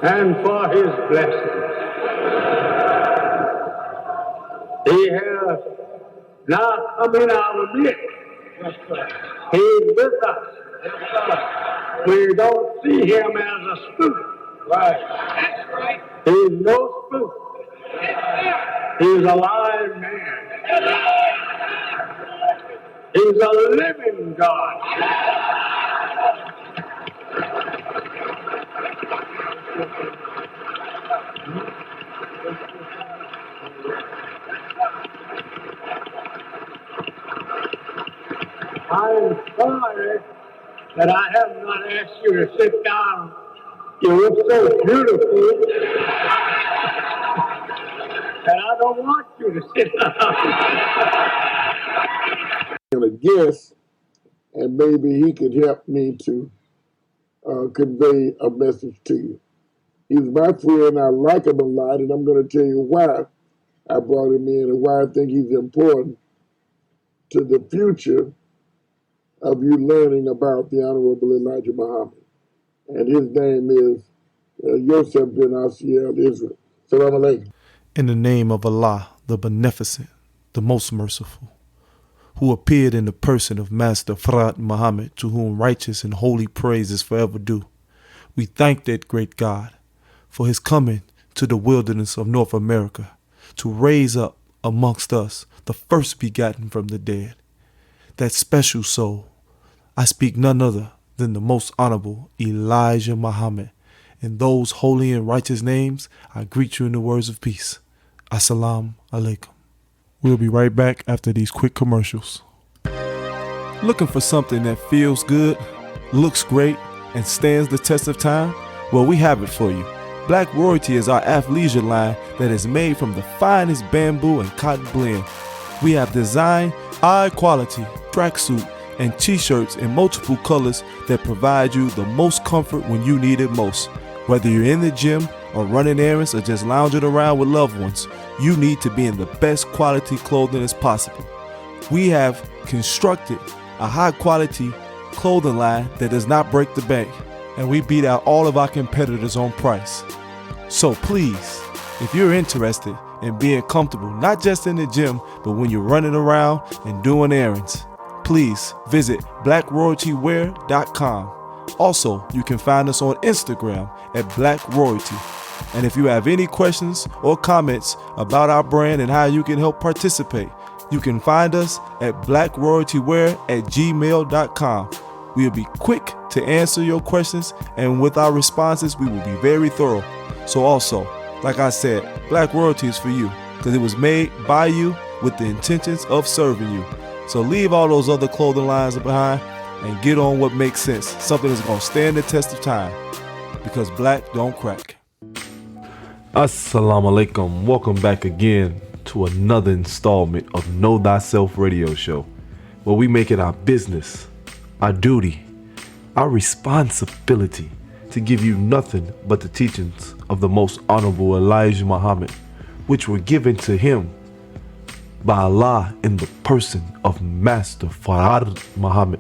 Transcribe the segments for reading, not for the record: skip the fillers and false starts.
and for his blessings. He has now come in our midst. He's with us. We don't see him as a spook. Right. That's right. He's no spook. He's a live man. He's a living God. I'm sorry that I have not asked you to sit down. You look so beautiful, and I don't want you to sit down. I'm a guest, and maybe he could help me to convey a message to you. He's my friend. I like him a lot, and I'm going to tell you why I brought him in and why I think he's important to the future of you learning about the Honorable Elijah Muhammad. And his name is Yosef ben Asiel Israel. Salam alaikum. In the name of Allah, the Beneficent, the Most Merciful, who appeared in the person of Master Fard Muhammad, to whom righteous and holy praise is forever due, we thank that great God for his coming to the wilderness of North America to raise up amongst us the first begotten from the dead, that special soul. I speak none other than the most honorable Elijah Muhammad. In those holy and righteous names, I greet you in the words of peace. Assalamu alaikum. We'll be right back after these quick commercials. Looking for something that feels good, looks great, and stands the test of time? Well, we have it for you. Black Royalty is our athleisure line that is made from the finest bamboo and cotton blend. We have designed high quality tracksuit and t-shirts in multiple colors that provide you the most comfort when you need it most. Whether you're in the gym or running errands or just lounging around with loved ones, you need to be in the best quality clothing as possible. We have constructed a high quality clothing line that does not break the bank, and we beat out all of our competitors on price. So please, if you're interested in being comfortable, not just in the gym, but when you're running around and doing errands, please visit blackroyaltywear.com. Also, you can find us on Instagram at Black Royalty. And if you have any questions or comments about our brand and how you can help participate, you can find us at blackroyaltywear@gmail.com. We'll be quick to answer your questions, and with our responses, we will be very thorough. So also, like I said, Black Royalty is for you because it was made by you with the intentions of serving you. So leave all those other clothing lines behind and get on what makes sense, something that's going to stand the test of time, because black don't crack. Assalamu alaikum. Welcome back again to another installment of Know Thyself Radio Show, where we make it our business, our duty, our responsibility to give you nothing but the teachings of the most honorable Elijah Muhammad, which were given to him by Allah in the person of Master Fard Muhammad,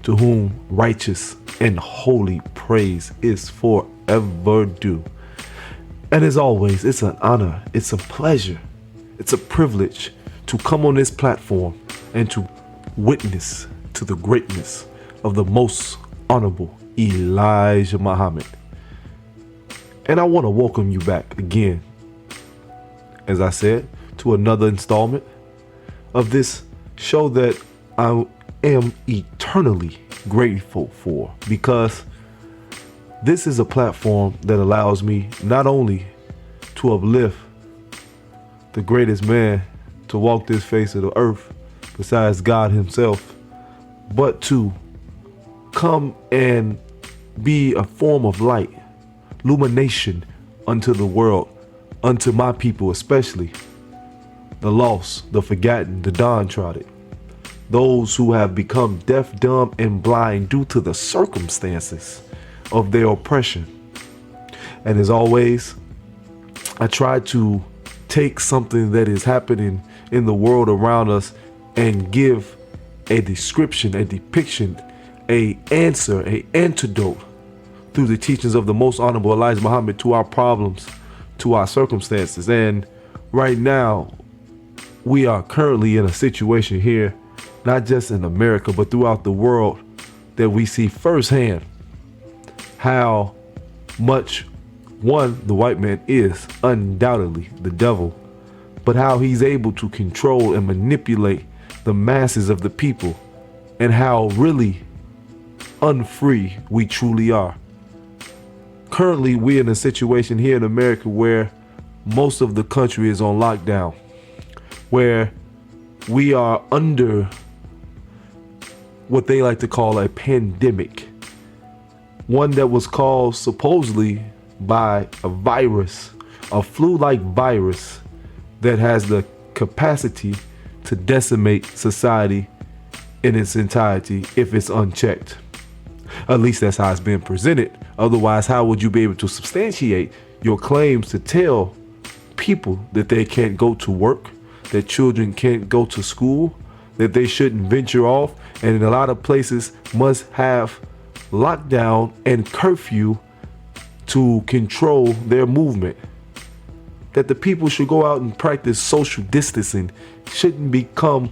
to whom righteous and holy praise is forever due. And as always, it's an honor, it's a pleasure, it's a privilege to come on this platform and to witness to the greatness of the most honorable Elijah Muhammad. And I want to welcome you back again, as I said, to another installment of this show that I am eternally grateful for, because this is a platform that allows me not only to uplift the greatest man to walk this face of the earth besides God himself, but to come and be a form of light, illumination unto the world, unto my people, especially the lost, the forgotten, the downtrodden, those who have become deaf, dumb, and blind due to the circumstances of their oppression. And as always, I try to take something that is happening in the world around us and give a description, a depiction, a answer, a antidote through the teachings of the most honorable Elijah Muhammad to our problems, to our circumstances. And right now, we are currently in a situation here, not just in America, but throughout the world, that we see firsthand how much, one, the white man is undoubtedly the devil, but how he's able to control and manipulate the masses of the people, and how really unfree we truly are. Currently, we're in a situation here in America where most of the country is on lockdown, where we are under what they like to call a pandemic, one that was caused supposedly by a virus, a flu-like virus that has the capacity to decimate society in its entirety if it's unchecked. At least that's how it's been presented. Otherwise, how would you be able to substantiate your claims to tell people that they can't go to work, that children can't go to school, that they shouldn't venture off, and in a lot of places must have lockdown and curfew to control their movement, that the people should go out and practice social distancing, shouldn't become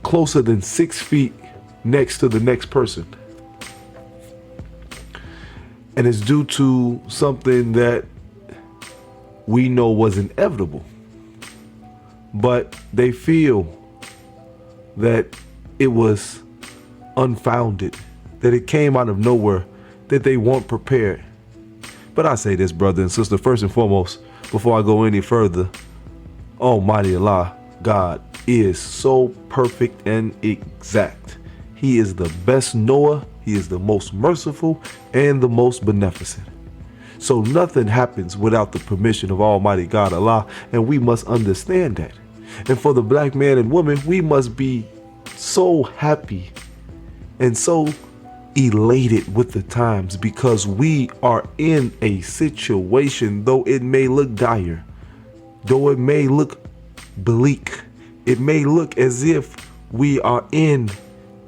closer than 6 feet next to the next person. And it's due to something that we know was inevitable, but they feel that it was unfounded, that it came out of nowhere, that they weren't prepared. But I say this, brother and sister, first and foremost, before I go any further, Almighty Allah, God, is so perfect and exact. He is the best knower, He is the most merciful and the most beneficent. So nothing happens without the permission of Almighty God, Allah, and we must understand that. And for the black man and woman, we must be so happy and so elated with the times, because we are in a situation, though it may look dire, though it may look bleak, it may look as if we are in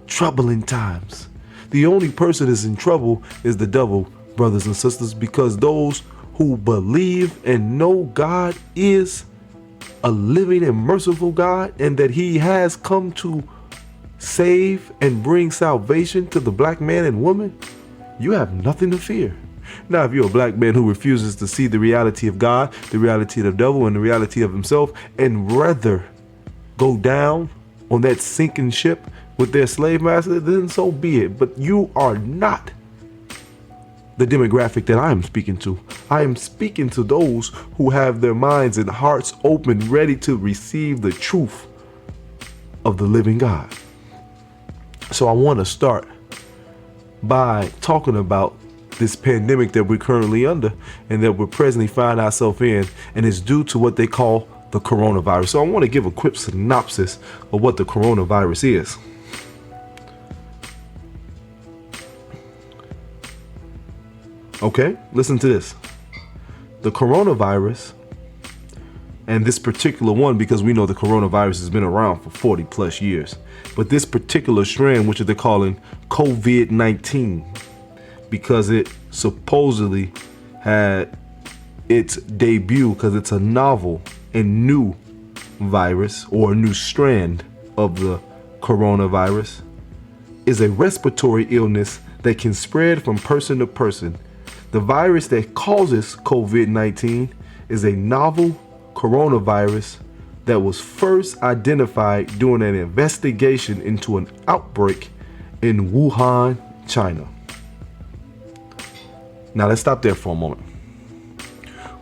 troubling times. The only person that's in trouble is the devil, brothers and sisters, because those who believe and know God is a living and merciful God, and that He has come to save and bring salvation to the black man and woman, you have nothing to fear. Now, if you're a black man who refuses to see the reality of God, the reality of the devil, and the reality of himself, and rather go down on that sinking ship with their slave master, then so be it. But you are not the demographic that I am speaking to. I am speaking to those who have their minds and hearts open, ready to receive the truth of the living God. So I want to start by talking about this pandemic that we're currently under and that we're presently find ourselves in, and it's due to what they call the coronavirus. So I want to give a quick synopsis of what the coronavirus is. Okay, listen to this. The coronavirus, and this particular one, because we know the coronavirus has been around for 40 plus years, but this particular strand, which they're calling COVID-19, because it supposedly had its debut, because it's a novel and new virus or a new strand of the coronavirus, is a respiratory illness that can spread from person to person. The virus that causes COVID-19 is a novel coronavirus that was first identified during an investigation into an outbreak in Wuhan, China. Now let's stop there for a moment.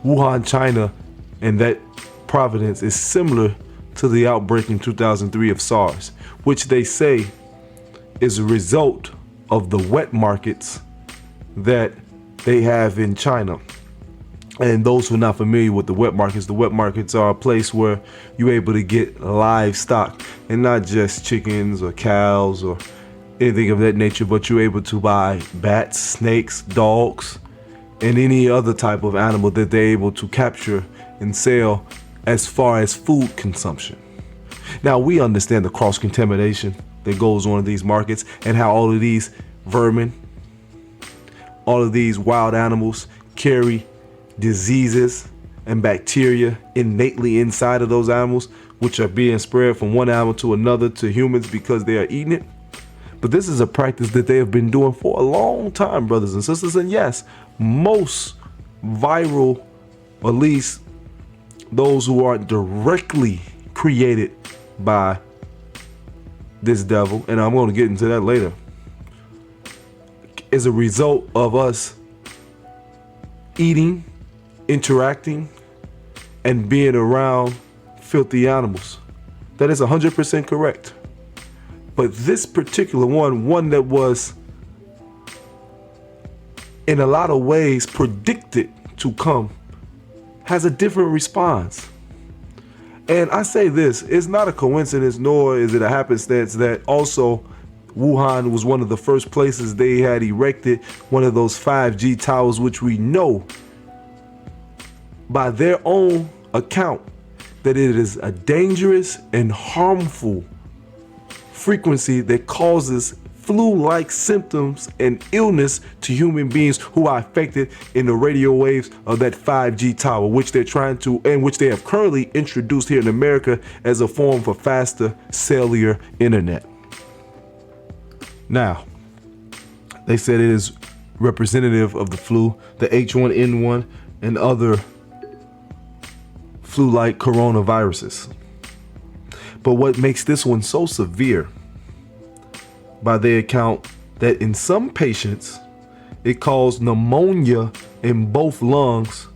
Wuhan, China, and that province is similar to the outbreak in 2003 of SARS, which they say is a result of the wet markets that they have in China. And those who are not familiar with the wet markets are a place where you're able to get livestock, and not just chickens or cows or anything of that nature, but you're able to buy bats, snakes, dogs, and any other type of animal that they're able to capture and sell as far as food consumption. Now, we understand the cross-contamination that goes on in these markets and how all of these vermin all of these wild animals carry diseases and bacteria innately inside of those animals, which are being spread from one animal to another to humans because they are eating it. But this is a practice that they have been doing for a long time, brothers and sisters. And yes, most viral, or at least those who aren't directly created by this devil, and I'm going to get into that later, is a result of us eating, interacting, and being around filthy animals. That is 100% correct. But this particular one that was in a lot of ways predicted to come, has a different response. And I say this, it's not a coincidence, nor is it a happenstance that also Wuhan was one of the first places they had erected one of those 5G towers, which we know by their own account that it is a dangerous and harmful frequency that causes flu-like symptoms and illness to human beings who are affected in the radio waves of that 5G tower, which they're trying to, and which they have currently introduced here in America as a form for faster cellular internet. Now, they said it is representative of the flu, the H1N1, and other flu-like coronaviruses. But what makes this one so severe, by their account, that in some patients, it caused pneumonia in both lungs,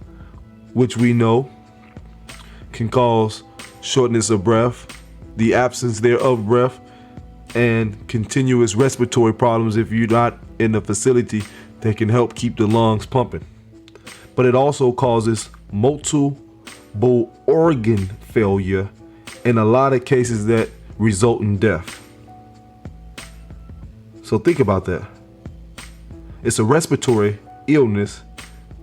which we know can cause shortness of breath, the absence thereof breath, and continuous respiratory problems if you're not in a facility that can help keep the lungs pumping. But it also causes multiple organ failure in a lot of cases that result in death. So think about that. It's a respiratory illness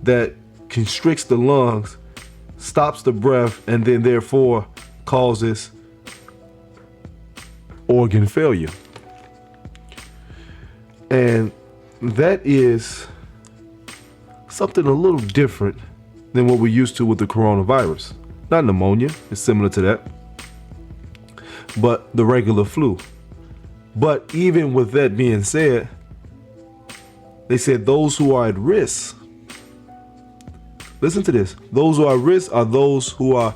that constricts the lungs, stops the breath, and then therefore causes organ failure. And that is something a little different than what we're used to with the coronavirus. Not pneumonia, it's similar to that, but the regular flu. But even with that being said, they said those who are at risk, listen to this, those who are at risk are those who are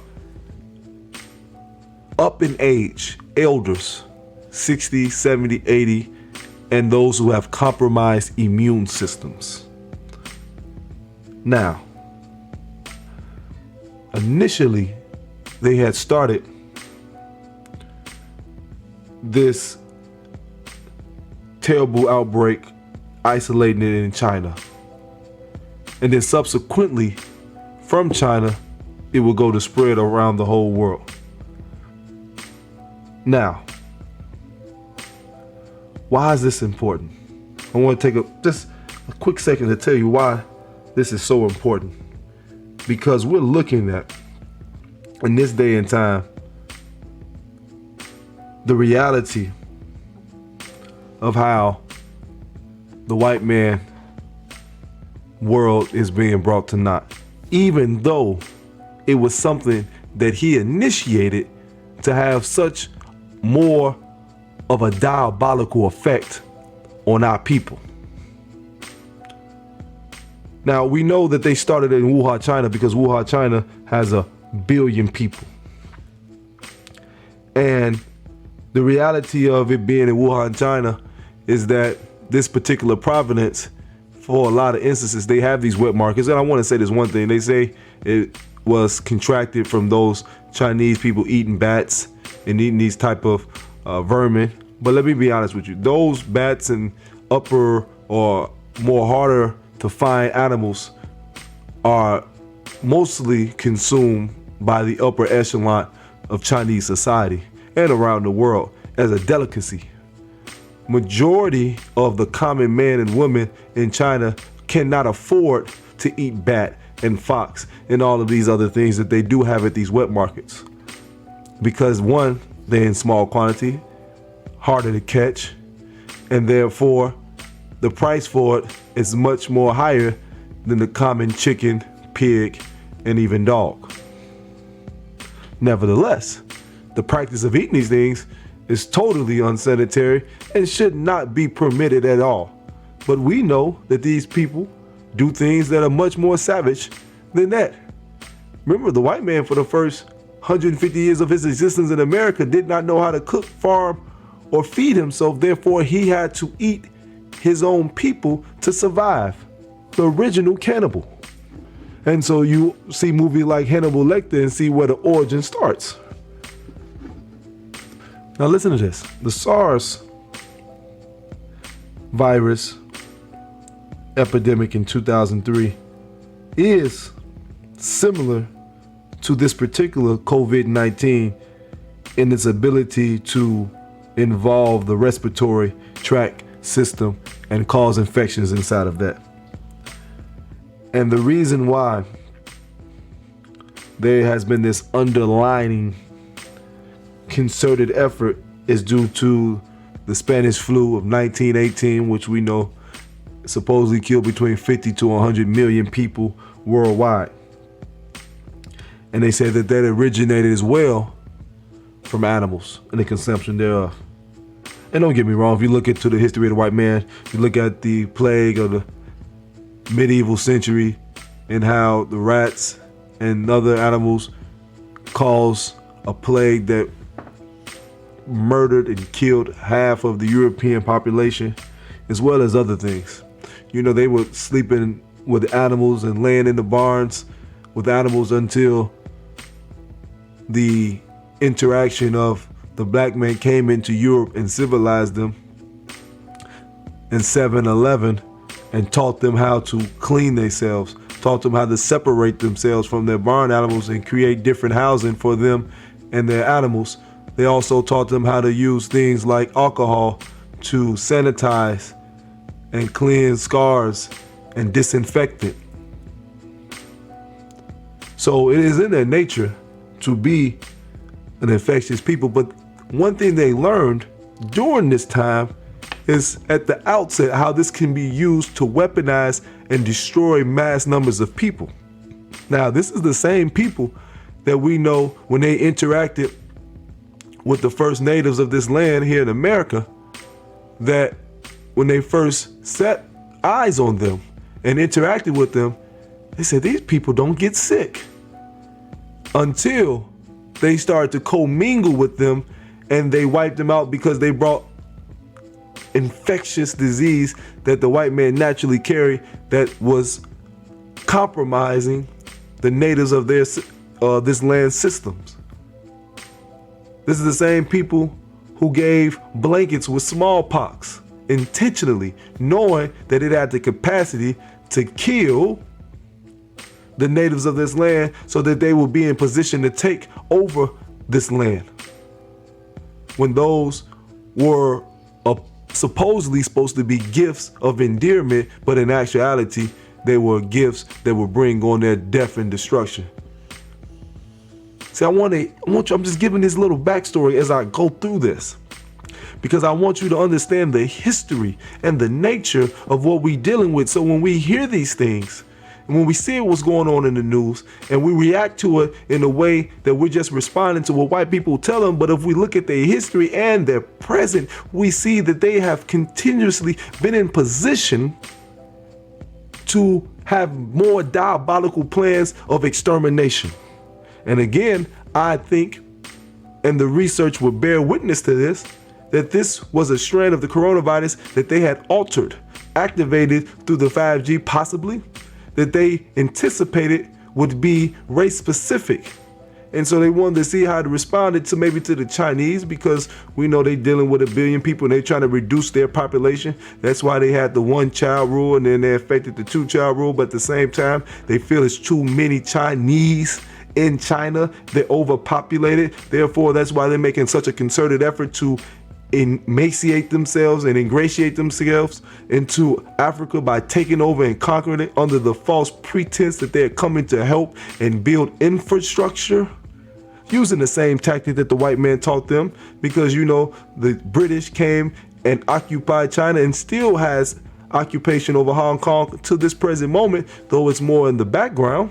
up in age, elders, 60, 70, 80, and those who have compromised immune systems. Now, initially, they had started this terrible outbreak, isolating it in China. And then subsequently, from China, it will go to spread around the whole world. Now, why is this important? I want to take just a quick second to tell you why this is so important. Because we're looking at, in this day and time, the reality of how the white man world is being brought to naught, even though it was something that he initiated to have such more of a diabolical effect on our people. Now, we know that they started in Wuhan, China, because Wuhan, China has 1 billion people. And the reality of it being in Wuhan, China, is that this particular province, for a lot of instances, they have these wet markets. And I want to say this one thing. They say it was contracted from those Chinese people eating bats and eating these type of vermin. But let me be honest with you. Those bats and upper or more harder to find animals are mostly consumed by the upper echelon of Chinese society and around the world as a delicacy. Majority of the common man and woman in China cannot afford to eat bat and fox and all of these other things that they do have at these wet markets. Because one, they're in small quantity, harder to catch, and therefore the price for it is much more higher than the common chicken, pig, and even dog. Nevertheless, the practice of eating these things is totally unsanitary and should not be permitted at all. But we know that these people do things that are much more savage than that. Remember, the white man for the first 150 years of his existence in America did not know how to cook, farm, or feed himself. Therefore, he had to eat his own people to survive. The original cannibal. And so you see movies like Hannibal Lecter and see where the origin starts. Now listen to this. The SARS virus epidemic in 2003 is similar to this particular COVID-19 in its ability to involve the respiratory tract system and cause infections inside of that. And the reason why there has been this underlying concerted effort is due to the Spanish flu of 1918, which we know supposedly killed between 50 to 100 million people worldwide. And they say that originated as well from animals and the consumption thereof. And don't get me wrong, if you look into the history of the white man, you look at the plague of the medieval century and how the rats and other animals caused a plague that murdered and killed half of the European population, as well as other things. You know, they were sleeping with animals and laying in the barns with animals until the interaction of the black man came into Europe and civilized them in 711 and taught them how to clean themselves, taught them how to separate themselves from their barn animals and create different housing for them and their animals. They also taught them how to use things like alcohol to sanitize and cleanse scars and disinfect it. So it is in their nature to be an infectious people. But one thing they learned during this time is at the outset how this can be used to weaponize and destroy mass numbers of people. Now, this is the same people that we know when they interacted with the first natives of this land here in America, that when they first set eyes on them and interacted with them, they said these people don't get sick, until they started to commingle with them and they wiped them out because they brought infectious disease that the white man naturally carried that was compromising the natives of their this land systems. This is the same people who gave blankets with smallpox intentionally, knowing that it had the capacity to kill the natives of this land so that they will be in position to take over this land. When those were supposedly supposed to be gifts of endearment, but in actuality, they were gifts that would bring on their death and destruction. See, I'm just giving this little backstory as I go through this, because I want you to understand the history and the nature of what we're dealing with. So when we hear these things, and when we see what's going on in the news, and we react to it in a way that we're just responding to what white people tell them, but if we look at their history and their present, we see that they have continuously been in position to have more diabolical plans of extermination. And again, I think, and the research will bear witness to this, that this was a strand of the coronavirus that they had altered, activated through the 5G possibly, that they anticipated would be race specific. And so they wanted to see how it responded to maybe to the Chinese, because we know they're dealing with 1 billion people and they're trying to reduce their population. That's why they had the 1-child rule, and then they affected the 2-child rule. But at the same time, they feel it's too many Chinese in China. They're overpopulated. Therefore, that's why they're making such a concerted effort to emaciate themselves and ingratiate themselves into Africa by taking over and conquering it under the false pretense that they're coming to help and build infrastructure, using the same tactic that the white man taught them. Because, you know, the British came and occupied China and still has occupation over Hong Kong to this present moment, though it's more in the background.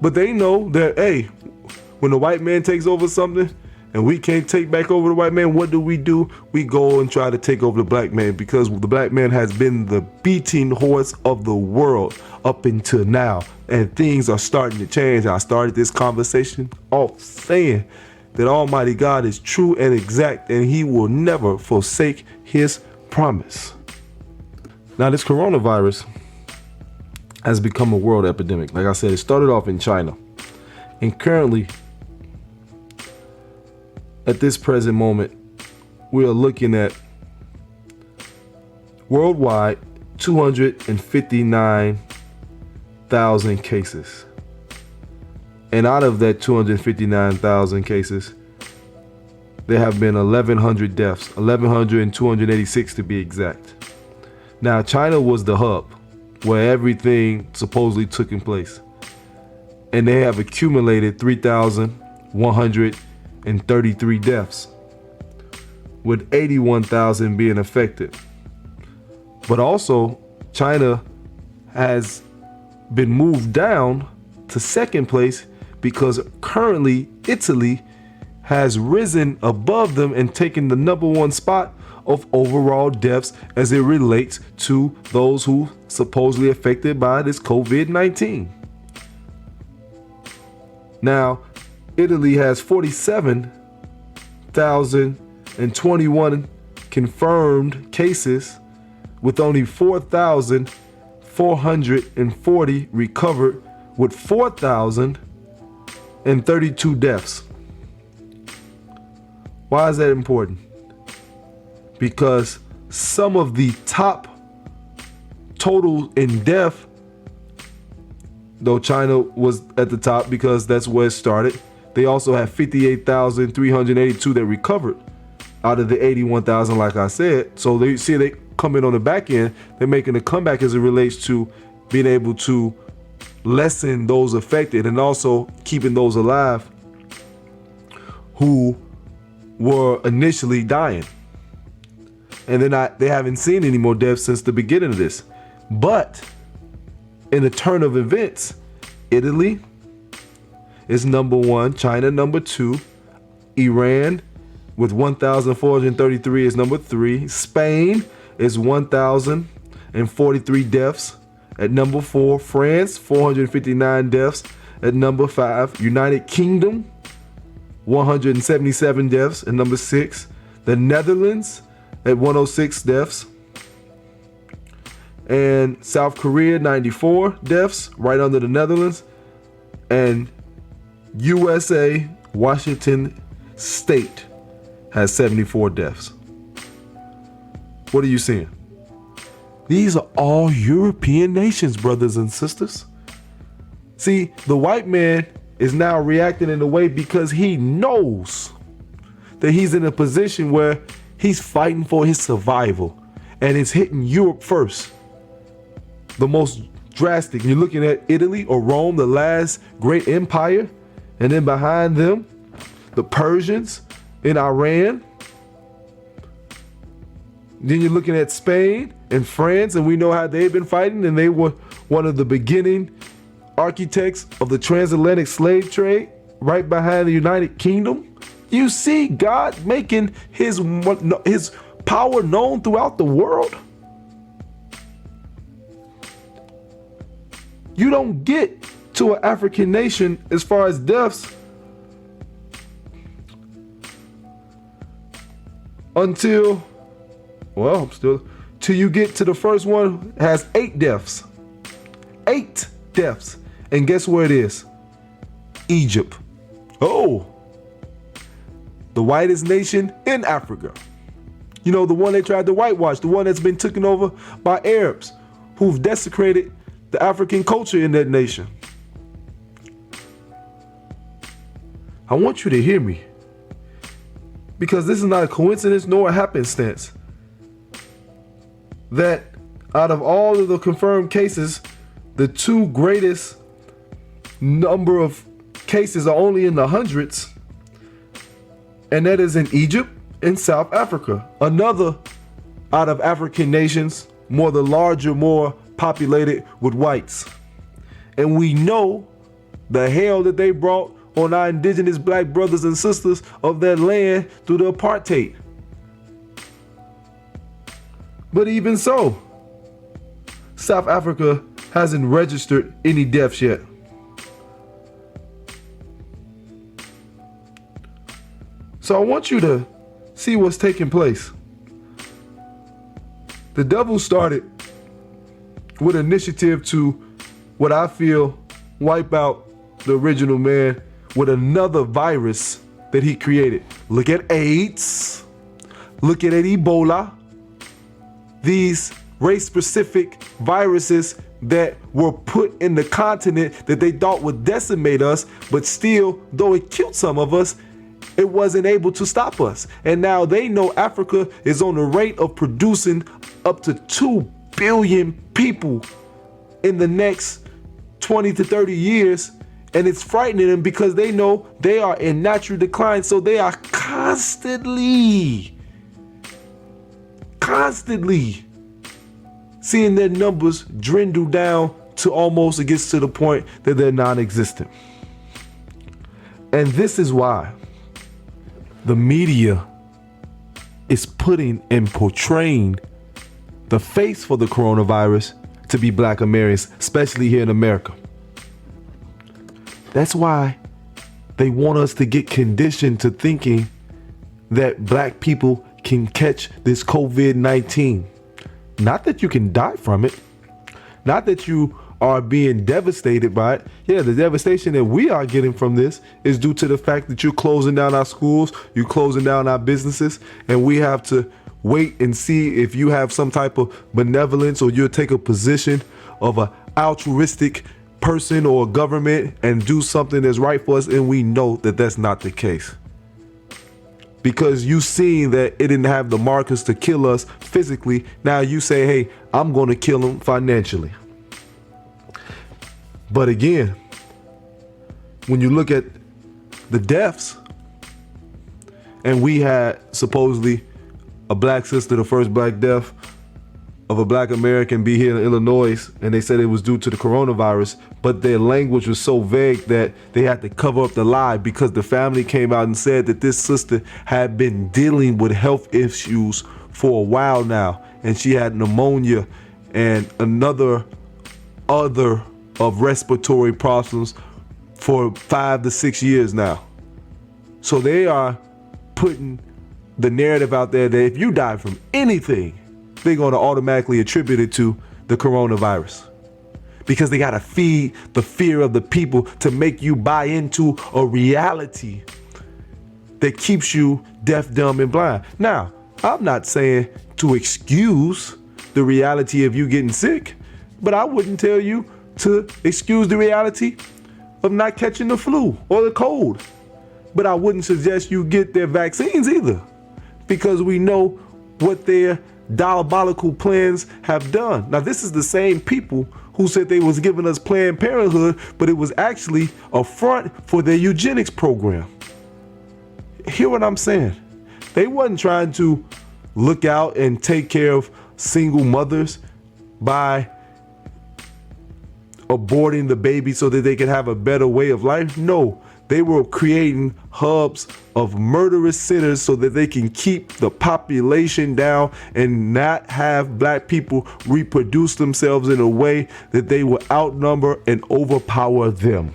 But they know that, hey, when the white man takes over something and we can't take back over the white man, what do? We go and try to take over the black man, because the black man has been the beating horse of the world up until now. And things are starting to change. I started this conversation off saying that Almighty God is true and exact, and he will never forsake his promise. Now, this coronavirus has become a world epidemic. Like I said, it started off in China. And currently, at this present moment, we are looking at worldwide 259,000 cases. And out of that 259,000 cases, there have been 1,100 deaths, 1,100 to be exact. Now, China was the hub where everything supposedly took in place. And they have accumulated 3,133 deaths, with 81,000 being affected. But also, China has been moved down to second place because currently Italy has risen above them and taken the number one spot of overall deaths as it relates to those who supposedly affected by this COVID-19. Now, Italy has 47,021 confirmed cases, with only 4,440 recovered, with 4,032 deaths. Why is that important? Because some of the top total in death, though China was at the top because that's where it started, they also have 58,382 that recovered out of the 81,000, like I said. So they see they come in on the back end, they're making a comeback as it relates to being able to lessen those affected and also keeping those alive who were initially dying. And they haven't seen any more deaths since the beginning of this. But in the turn of events, Italy is number one, China number two, Iran with 1,433 is number three, Spain is 1,043 deaths at number four, France 459 deaths at number five, United Kingdom 177 deaths at number six, the Netherlands at 106 deaths, and South Korea 94 deaths right under the Netherlands, and USA, Washington State has 74 deaths. What are you seeing? These are all European nations, brothers and sisters. See, the white man is now reacting in a way because he knows that he's in a position where he's fighting for his survival, and it's hitting Europe first. The most drastic. You're looking at Italy or Rome, the last great empire, and then behind them, the Persians in Iran. Then you're looking at Spain and France, and we know how they've been fighting, and they were one of the beginning architects of the transatlantic slave trade, right behind the United Kingdom. You see God making his power known throughout the world. You don't get to an African nation as far as deaths until you get to the first one has 8 deaths. 8 deaths. And guess where it is? Egypt. Oh, the whitest nation in Africa. You know, the one they tried to whitewash, the one that's been taken over by Arabs who've desecrated the African culture in that nation. I want you to hear me, because this is not a coincidence nor a happenstance that out of all of the confirmed cases, the 2 greatest number of cases are only in the hundreds, and that is in Egypt and South Africa. Another out of African nations, more the larger, more populated with whites. And we know the hell that they brought on our indigenous black brothers and sisters of that land through the apartheid. But even so, South Africa hasn't registered any deaths yet. So I want you to see what's taking place. The devil started with an initiative to, what I feel, wipe out the original man with another virus that he created. Look at AIDS. Look at Ebola. These race-specific viruses that were put in the continent that they thought would decimate us, but still, though it killed some of us, it wasn't able to stop us. And now they know Africa is on the rate of producing up to 2 billion people in the next 20 to 30 years. And it's frightening them because they know they are in natural decline. So they are constantly seeing their numbers dwindle down to almost, it gets to the point that they're non-existent. And this is why the media is putting and portraying the face for the coronavirus to be Black Americans, especially here in America. That's why they want us to get conditioned to thinking that Black people can catch this COVID-19. Not that you can die from it. Not that you are being devastated by it. Yeah, the devastation that we are getting from this is due to the fact that you're closing down our schools, you're closing down our businesses, and we have to wait and see if you have some type of benevolence or you'll take a position of an altruistic person or a government and do something that's right for us, and we know that that's not the case. Because you seen that it didn't have the markers to kill us physically, now you say, hey, I'm going to kill them financially. But again, when you look at the deaths, and we had supposedly a Black sister, the first Black death of a Black American be here in Illinois, and they said it was due to the coronavirus, but their language was so vague that they had to cover up the lie because the family came out and said that this sister had been dealing with health issues for a while now, and she had pneumonia and other of respiratory problems for 5 to 6 years now. So they are putting the narrative out there that if you die from anything, they're going to automatically attribute it to the coronavirus, because they got to feed the fear of the people to make you buy into a reality that keeps you deaf, dumb, and blind. Now, I'm not saying to excuse the reality of you getting sick, but I wouldn't tell you to excuse the reality of not catching the flu or the cold. But I wouldn't suggest you get their vaccines either, because we know what their diabolical plans have done. Now, this is the same people who said they was giving us Planned Parenthood, but it was actually a front for their eugenics program. Hear what I'm saying? They wasn't trying to look out and take care of single mothers by aborting the baby so that they could have a better way of life. No, they were creating hubs of murderous sinners so that they can keep the population down and not have Black people reproduce themselves in a way that they will outnumber and overpower them.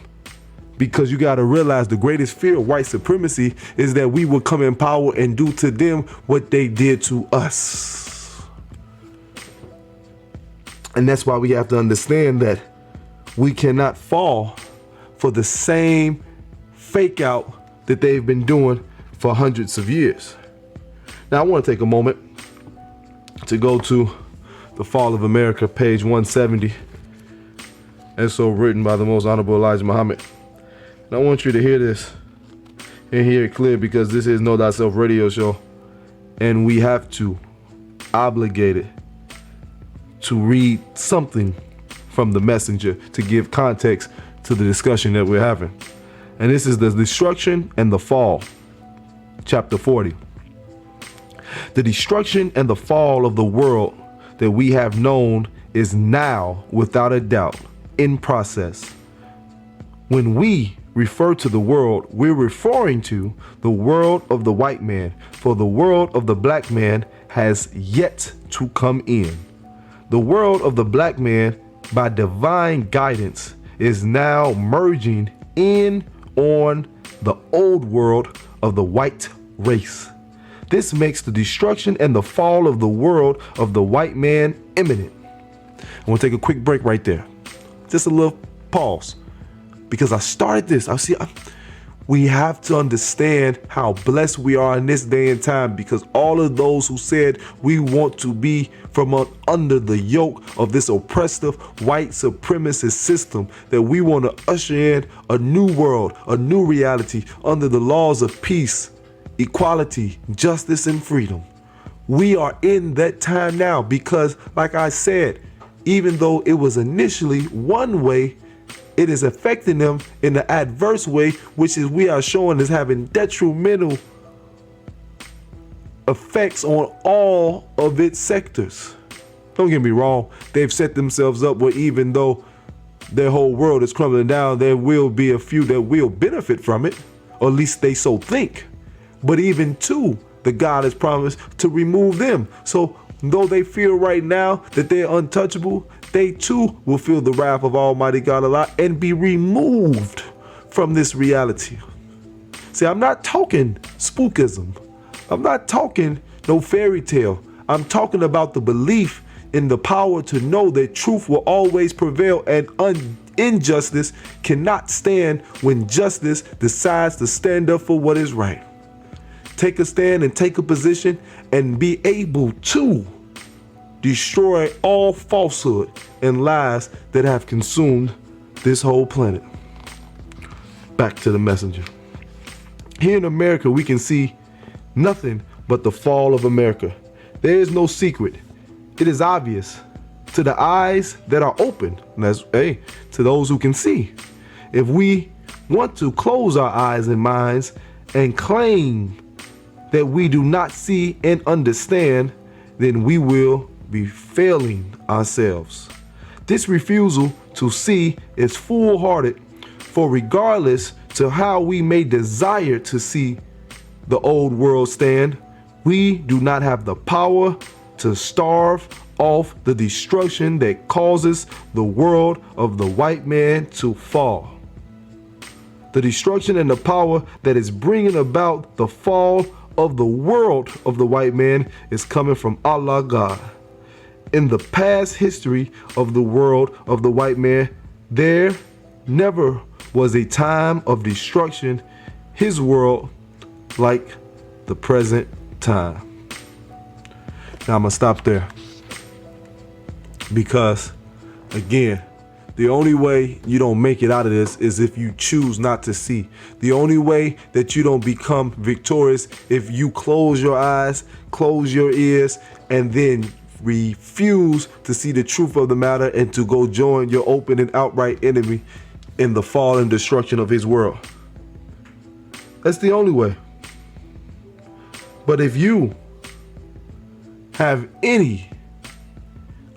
Because you got to realize the greatest fear of white supremacy is that we will come in power and do to them what they did to us. And that's why we have to understand that we cannot fall for the same fake out that they've been doing for hundreds of years. Now, I want to take a moment to go to The Fall of America, page 170, as so written by the Most Honorable Elijah Muhammad. And I want you to hear this and hear it clear, because this is Know Thyself Radio Show, and we have to obligate it to read something from the messenger to give context to the discussion that we're having. And this is the destruction and the fall, chapter 40. The destruction and the fall of the world that we have known is now, without a doubt, in process. When we refer to the world, we're referring to the world of the white man, for the world of the black man has yet to come in. The world of the black man, by divine guidance, is now merging in on the old world of the white race. This makes the destruction and the fall of the world of the white man imminent. I want to take a quick break right there. Just a little pause. Because I started this. We have to understand how blessed we are in this day and time, because all of those who said we want to be from under the yoke of this oppressive white supremacist system, that we want to usher in a new world, a new reality under the laws of peace, equality, justice, and freedom. We are in that time now because, like I said, even though it was initially one way, it is affecting them in the adverse way, which is we are showing is having detrimental effects on all of its sectors. Don't get me wrong, they've set themselves up where even though their whole world is crumbling down, there will be a few that will benefit from it, or at least they so think. But even too, the God has promised to remove them. So though they feel right now that they're untouchable, they too will feel the wrath of Almighty God a lot and be removed from this reality. See, I'm not talking spookism. I'm not talking no fairy tale. I'm talking about the belief in the power to know that truth will always prevail and injustice cannot stand when justice decides to stand up for what is right. Take a stand and take a position and be able to destroy all falsehood and lies that have consumed this whole planet. Back to the messenger. Here in America, we can see nothing but the fall of America. There is no secret. It is obvious to the eyes that are open, and that's, to those who can see. If we want to close our eyes and minds and claim that we do not see and understand, then we will be failing ourselves. This refusal to see is foolhardy, for regardless to how we may desire to see the old world stand, we do not have the power to starve off the destruction that causes the world of the white man to fall. The destruction and the power that is bringing about the fall of the world of the white man is coming from Allah God. In the past history of the world of the white man, there never was a time of destruction, his world, like the present time. Now I'm gonna stop there, because again, the only way you don't make it out of this is if you choose not to see. The only way that you don't become victorious if you close your eyes, close your ears, and then refuse to see the truth of the matter and to go join your open and outright enemy in the fall and destruction of his world. That's the only way. But if you have any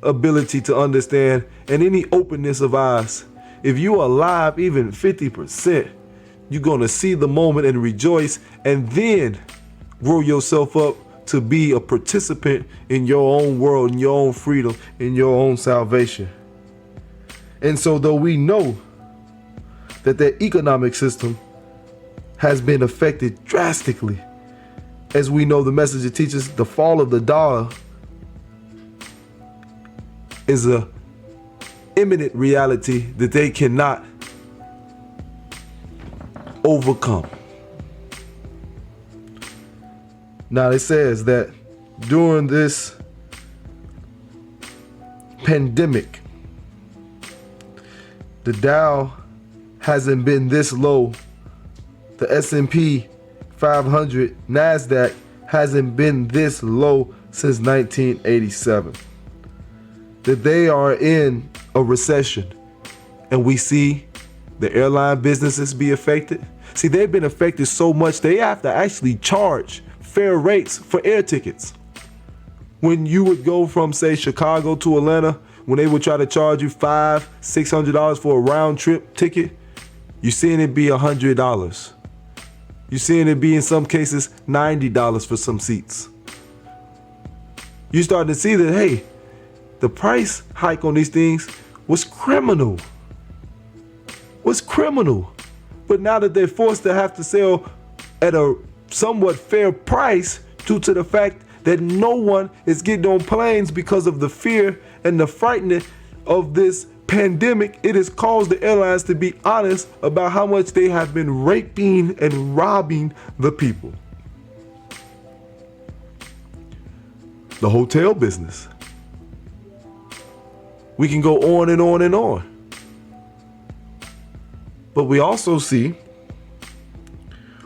ability to understand and any openness of eyes, if you are alive even 50%, you're going to see the moment and rejoice, and then grow yourself up to be a participant in your own world, in your own freedom, in your own salvation. And so though we know that the economic system has been affected drastically, as we know the message teaches, the fall of the dollar is a imminent reality that they cannot overcome. Now it says that during this pandemic, the Dow hasn't been this low. The S&P 500, NASDAQ hasn't been this low since 1987. That they are in a recession, and we see the airline businesses be affected. See, they've been affected so much they have to actually charge fair rates for air tickets. When you would go from, say, Chicago to Atlanta, when they would try to charge you $500-600 for a round trip ticket, you're seeing it be $100. You're seeing it be, in some cases, $90 for some seats. You start to see that, hey, the price hike on these things was criminal. But now that they're forced to have to sell at a somewhat fair price due to the fact that no one is getting on planes because of the fear and the frightening of this pandemic, it has caused the airlines to be honest about how much they have been raping and robbing the people. The hotel business. We can go on and on and on. But we also see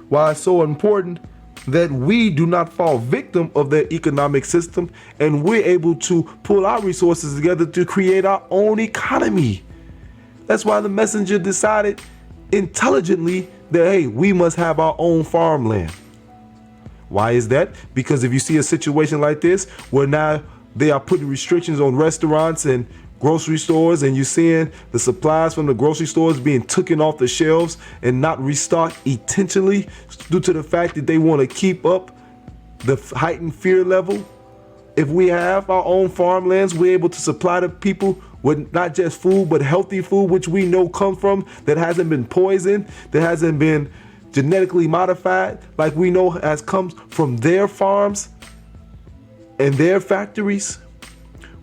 why it's so important that we do not fall victim of their economic system, and we're able to pull our resources together to create our own economy. That's why the messenger decided intelligently that, hey, we must have our own farmland. Why is that? Because if you see a situation like this, where now they are putting restrictions on restaurants and grocery stores, and you're seeing the supplies from the grocery stores being taken off the shelves and not restocked intentionally due to the fact that they want to keep up the heightened fear level. If we have our own farmlands, we're able to supply the people with not just food, but healthy food, which we know come from, that hasn't been poisoned, that hasn't been genetically modified, like we know has come from their farms and their factories.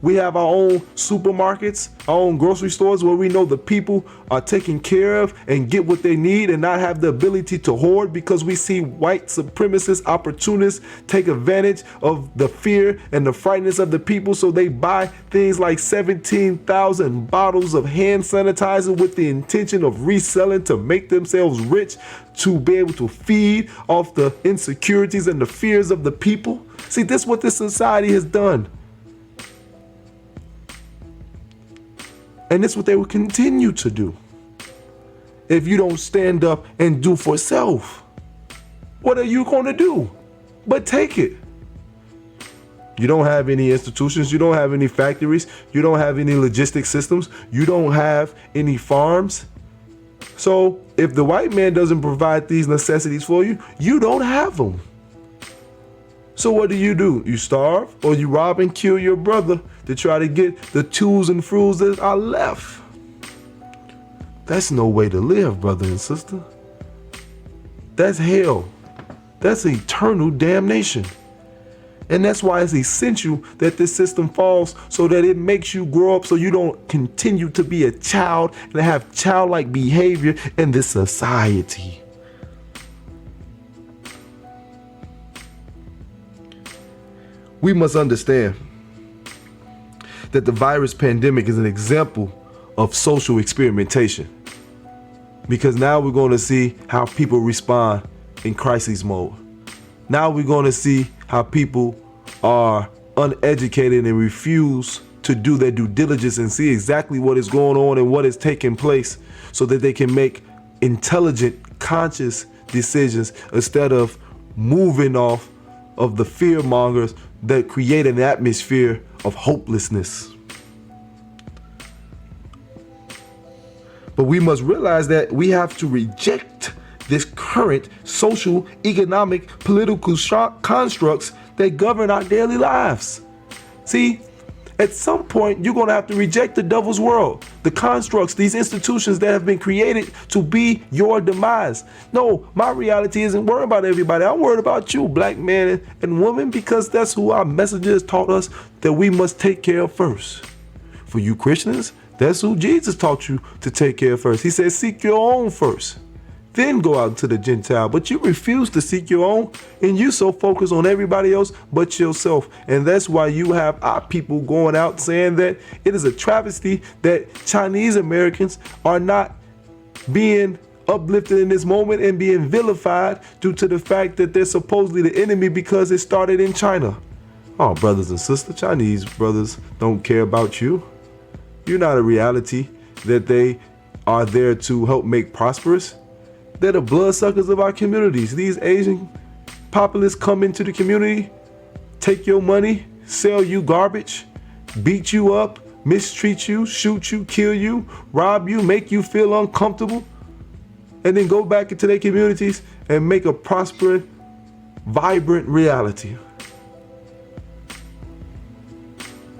We have our own supermarkets, our own grocery stores, where we know the people are taken care of and get what they need and not have the ability to hoard, because we see white supremacist opportunists take advantage of the fear and the frightness of the people. So they buy things like 17,000 bottles of hand sanitizer with the intention of reselling to make themselves rich, to be able to feed off the insecurities and the fears of the people. See, this is what this society has done. And it's what they will continue to do if you don't stand up and do for self. What are you going to do but take it? You don't have any institutions. You don't have any factories. You don't have any logistic systems. You don't have any farms. So if the white man doesn't provide these necessities for you, you don't have them. So what do? You starve, or you rob and kill your brother to try to get the tools and fruits that are left. That's no way to live, brother and sister. That's hell. That's eternal damnation. And that's why it's essential that this system falls, so that it makes you grow up, so you don't continue to be a child and have childlike behavior in this society. We must understand that the virus pandemic is an example of social experimentation, because now we're going to see how people respond in crisis mode. Now we're going to see how people are uneducated and refuse to do their due diligence and see exactly what is going on and what is taking place, so that they can make intelligent, conscious decisions instead of moving off of the fear mongers that create an atmosphere of hopelessness. But we must realize that we have to reject this current social, economic, political constructs that govern our daily lives. See, at some point, you're going to have to reject the devil's world, the constructs, these institutions that have been created to be your demise. No, my reality isn't worried about everybody. I'm worried about you, black man and woman, because that's who our messengers taught us that we must take care of first. For you Christians, that's who Jesus taught you to take care of first. He said, seek your own first, then go out to the Gentile. But you refuse to seek your own, and you so focused on everybody else but yourself. And that's why you have our people going out saying that it is a travesty that Chinese Americans are not being uplifted in this moment and being vilified due to the fact that they're supposedly the enemy because it started in China. Oh, brothers and sisters, Chinese brothers don't care about you. You're not a reality that they are there to help make prosperous. They're the bloodsuckers of our communities. These Asian populists come into the community, take your money, sell you garbage, beat you up, mistreat you, shoot you, kill you, rob you, make you feel uncomfortable, and then go back into their communities and make a prospering, vibrant reality.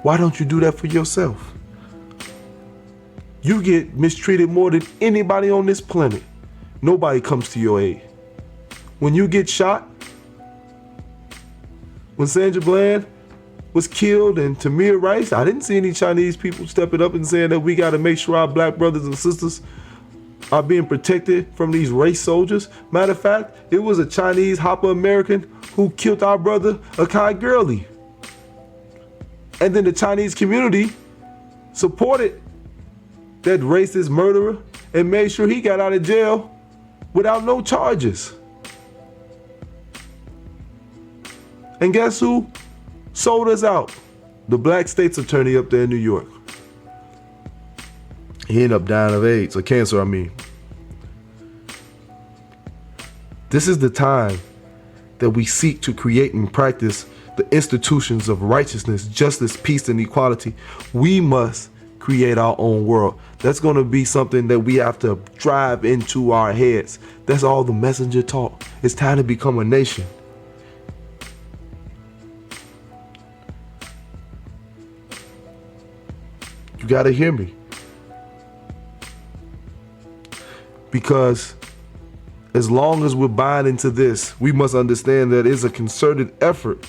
Why don't you do that for yourself? You get mistreated more than anybody on this planet. Nobody comes to your aid. When you get shot, when Sandra Bland was killed and Tamir Rice, I didn't see any Chinese people stepping up and saying that we got to make sure our black brothers and sisters are being protected from these race soldiers. Matter of fact, it was a Chinese Hopper American who killed our brother Akai Gurley. And then the Chinese community supported that racist murderer and made sure he got out of jail without no charges. And guess who sold us out? The black state's attorney up there in New York. He ended up dying of AIDS, or cancer, I mean. This is the time that we seek to create and practice the institutions of righteousness, justice, peace, and equality. We must create our own world. That's going to be something that we have to drive into our heads. That's all the messenger taught. It's time to become a nation. You got to hear me. Because as long as we're buying into this, we must understand that it's a concerted effort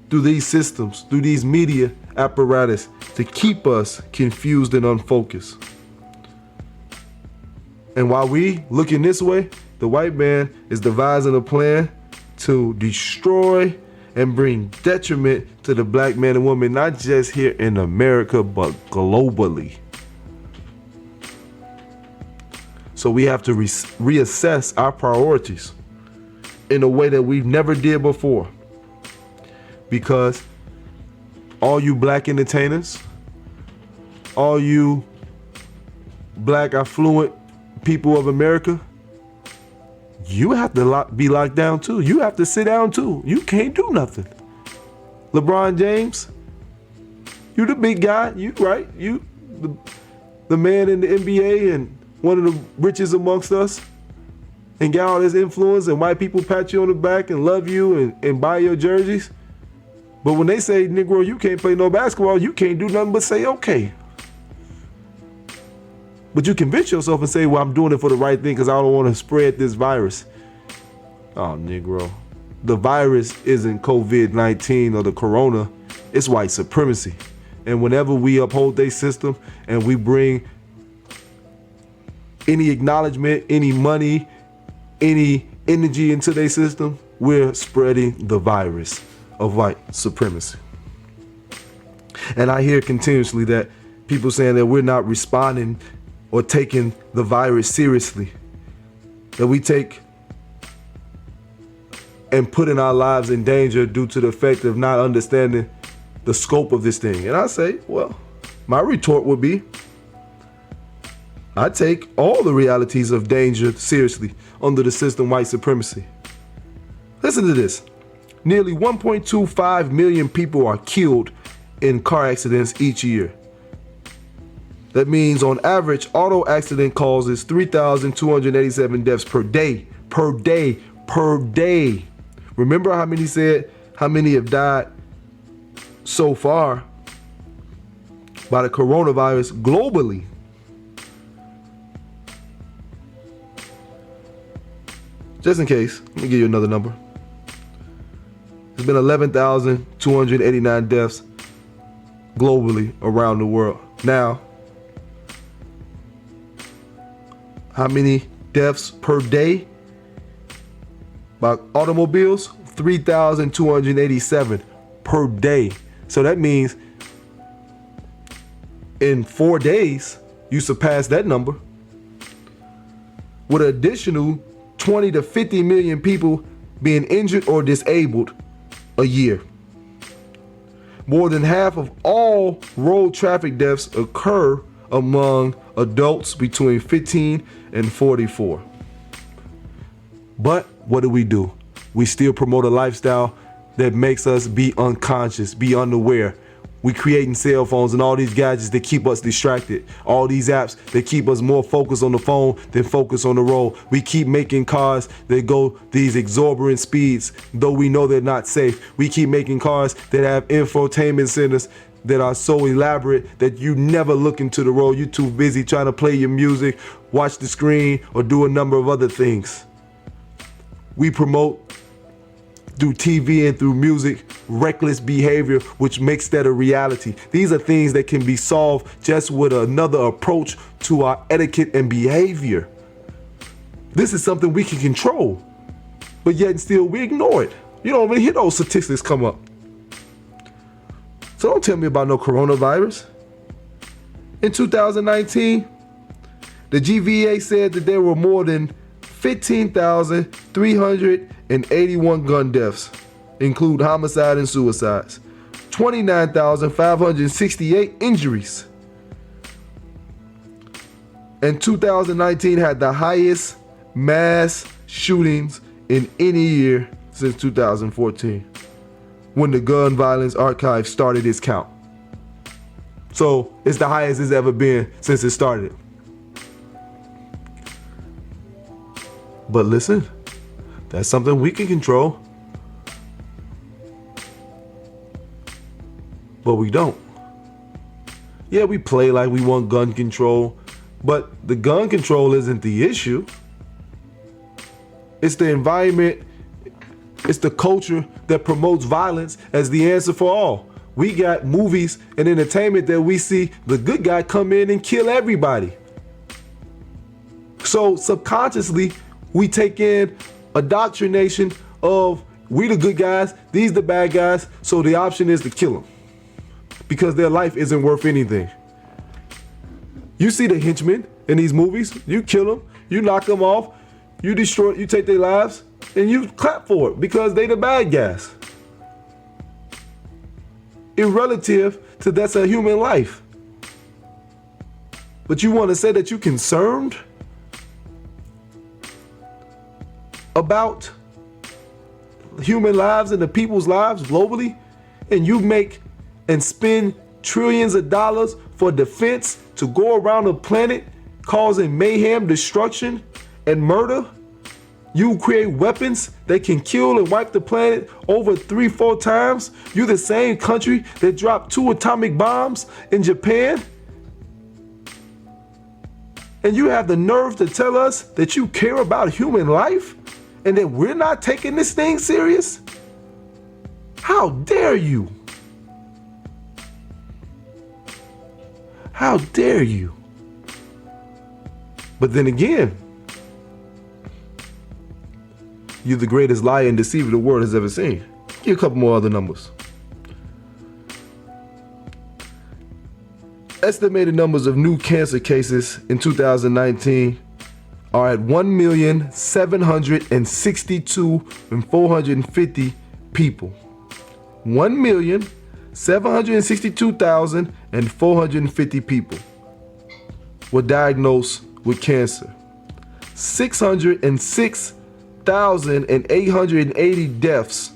through these systems, through these media apparatus, to keep us confused and unfocused. And while we looking this way, the white man is devising a plan to destroy and bring detriment to the black man and woman, not just here in America, but globally. So we have to reassess our priorities in a way that we've never did before. Because all you black entertainers, all you black affluent people of America, you have to be locked down too. You have to sit down too. You can't do nothing. LeBron James, you the big guy, you right, you the man in the NBA and one of the richest amongst us, and got all this influence, and white people pat you on the back and love you and buy your jerseys. But when they say, Negro, you can't play no basketball, you can't do nothing but say, okay. But you convince yourself and say, well, I'm doing it for the right thing because I don't want to spread this virus. Oh, Negro. The virus isn't COVID-19 or the corona. It's white supremacy. And whenever we uphold their system and we bring any acknowledgement, any money, any energy into their system, we're spreading the virus of white supremacy. And I hear continuously that people saying that we're not responding or taking the virus seriously, that we take and putting our lives in danger due to the fact of not understanding the scope of this thing. And I say, well, my retort would be, I take all the realities of danger seriously under the system white supremacy. Listen to this. Nearly 1.25 million people are killed in car accidents each year. That means on average, auto accident causes 3,287 deaths per day. Remember how many have died so far by the coronavirus globally? Just in case, let me give you another number. There's been 11,289 deaths globally around the world. Now, how many deaths per day by automobiles? 3,287 per day. So that means in 4 days, you surpass that number with an additional 20 to 50 million people being injured or disabled a year. More than half of all road traffic deaths occur among adults between 15 and 44. But what do? we still promote a lifestyle that makes us be unconscious, be unaware. We creating cell phones and all these gadgets that keep us distracted. All these apps that keep us more focused on the phone than focused on the road. We keep making cars that go these exorbitant speeds, though we know they're not safe. We keep making cars that have infotainment centers that are so elaborate that you never look into the road. You're too busy trying to play your music, watch the screen, or do a number of other things. We promote through TV and through music reckless behavior, which makes that a reality. These are things that can be solved just with another approach to our etiquette and behavior. This is something we can control, but yet still we ignore it. You don't even hear those statistics come up. So don't tell me about no coronavirus. In 2019, the GVA said that there were more than 15,381 gun deaths, include homicide and suicides, 29,568 injuries. And 2019 had the highest mass shootings in any year since 2014, when the Gun Violence Archive started its count. So it's the highest it's ever been since it started. But listen, that's something we can control. But we don't. Yeah, we play like we want gun control, but the gun control isn't the issue. It's the environment, it's the culture that promotes violence as the answer for all. We got movies and entertainment that we see the good guy come in and kill everybody. So subconsciously, we take in indoctrination of we the good guys, these the bad guys, so the option is to kill them because their life isn't worth anything. You see the henchmen in these movies, you kill them, you knock them off, you destroy, you take their lives, and you clap for it because they the bad guys. Irrelative to that's a human life. But you want to say that you're concerned about human lives and the people's lives globally, and you make and spend trillions of dollars for defense to go around the planet causing mayhem, destruction, and murder? You create weapons that can kill and wipe the planet over 3-4 times. You're the same country that dropped 2 atomic bombs in Japan. And you have the nerve to tell us that you care about human life and that we're not taking this thing serious? How dare you? How dare you? But then again, you're the greatest liar and deceiver the world has ever seen. Give you a couple more other numbers. Estimated numbers of new cancer cases in 2019 are at 1,762,450 people. 1,762,450 people were diagnosed with cancer. 606,880 deaths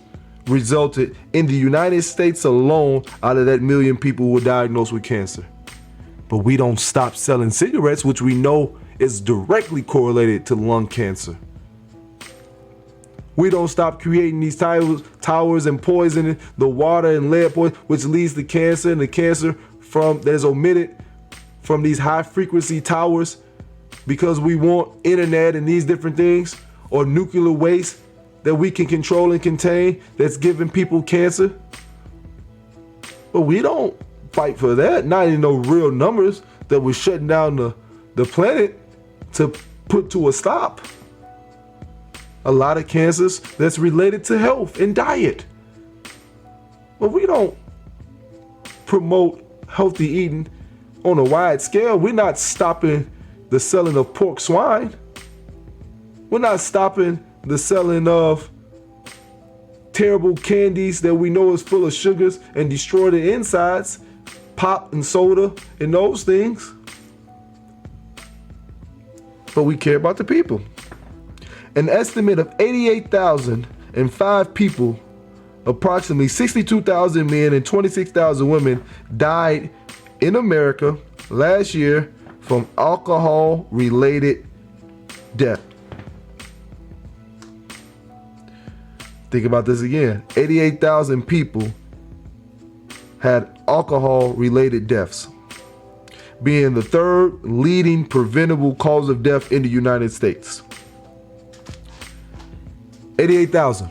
resulted in the United States alone out of that million people who were diagnosed with cancer. But we don't stop selling cigarettes, which we know is directly correlated to lung cancer. We don't stop creating these towers and poisoning the water and lead poison, which leads to cancer, and the cancer that is omitted from these high frequency towers because we want internet and these different things, or nuclear waste that we can control and contain that's giving people cancer. But we don't fight for that, not in no real numbers that we're shutting down the planet to put to a stop. A lot of cancers that's related to health and diet. But we don't promote healthy eating on a wide scale. We're not stopping the selling of pork swine. We're not stopping the selling of terrible candies that we know is full of sugars and destroy the insides, pop and soda and those things. But we care about the people. An estimate of 88,000 605 people, approximately 62,000 men and 26,000 women died in America last year from alcohol-related death. Think about this again. 88,000 people had alcohol-related deaths, being the third leading preventable cause of death in the United States. 88,000.